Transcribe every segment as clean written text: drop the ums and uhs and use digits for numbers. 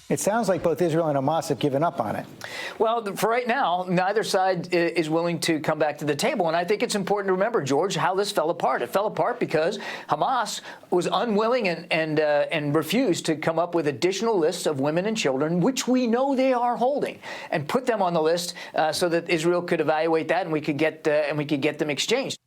It sounds like both Israel and Hamas have given up on it. Well, for right now, neither side is willing to come back to the table. And I think it's important to remember, George, how this fell apart. It fell apart because Hamas was unwilling and refused to come up with additional lists of women and children, which we know they are holding, and put them on the list so that Israel could evaluate that and we could get them exchanged.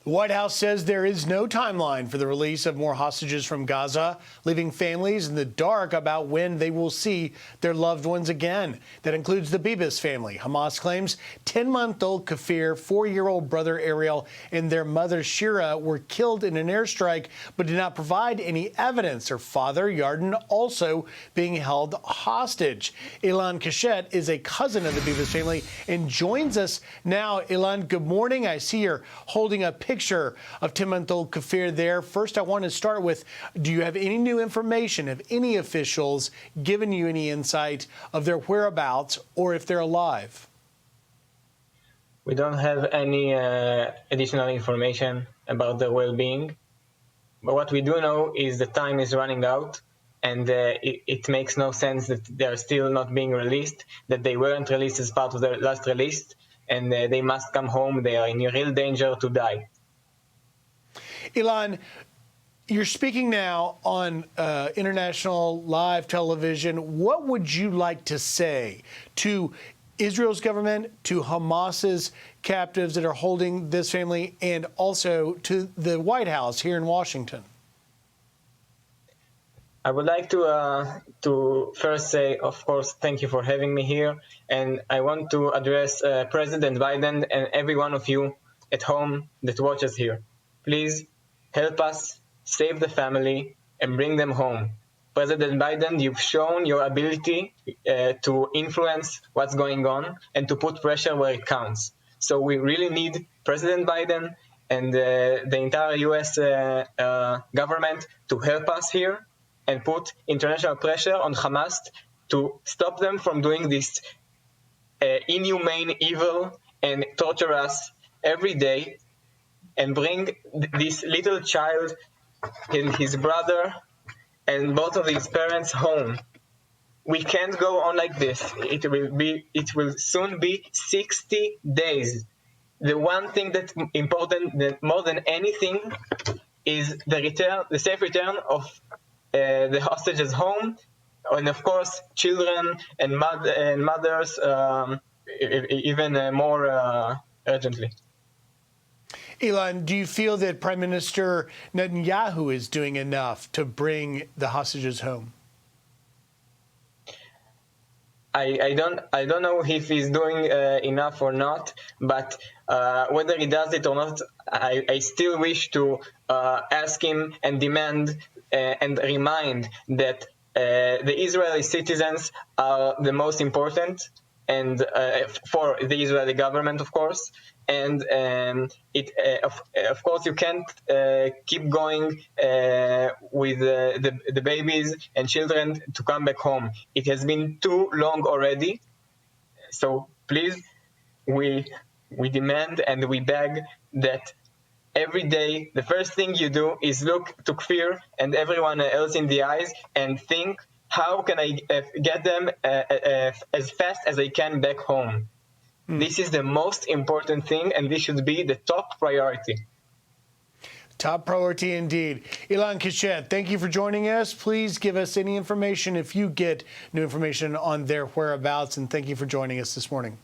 The White House says there is no timeline for the release of more hostages from Gaza, leaving families in the dark about when they will see their loved ones again. That includes the Bibas family. Hamas claims 10-month-old Kafir, 4-year-old brother Ariel, and their mother Shira were killed in an airstrike, but did not provide any evidence. Their father, Yarden, also being held hostage. Eylon Keshet is a cousin of the Bibas family and joins us now. Eylon, good morning. I see you're holding a picture of 10-month-old Kafir there. First, I want to start with, do you have any new information? Have any officials given you any insight of their whereabouts or if they're alive? We don't have any additional information about their well-being. But what we do know is the time is running out, and it makes no sense that they are still not being released, that they weren't released as part of the last release, and they must come home. They are in real danger to die. Eylon, you're speaking now on international live television. What would you like to say to Israel's government, to Hamas's captives that are holding this family, and also to the White House here in Washington? I would like to first say, of course, thank you for having me here. And I want to address President Biden and every one of you at home that watches here. Please help us save the family and bring them home. President Biden, you've shown your ability to influence what's going on and to put pressure where it counts. So we really need President Biden and the entire U.S. government to help us here and put international pressure on Hamas to stop them from doing this inhumane evil and torture us every day, and bring this little child and his brother and both of his parents home. We can't go on like this. It will soon be 60 days. The one thing that's important more than anything is the safe return of the hostages home, and of course children and mothers even more urgently. Eylon, do you feel that Prime Minister Netanyahu is doing enough to bring the hostages home? I don't know if he's doing enough or not, but whether he does it or not, I still wish to ask him and demand and remind that the Israeli citizens are the most important, and for the Israeli government, of course. And of course, you can't keep going with the babies and children to come back home. It has been too long already. So please, we demand and we beg that every day, the first thing you do is look to Kfir and everyone else in the eyes and think, how can I get them as fast as I can back home? This is the most important thing, and this should be the top priority. Top priority indeed. Eylon Keshet, thank you for joining us. Please give us any information if you get new information on their whereabouts, and thank you for joining us this morning.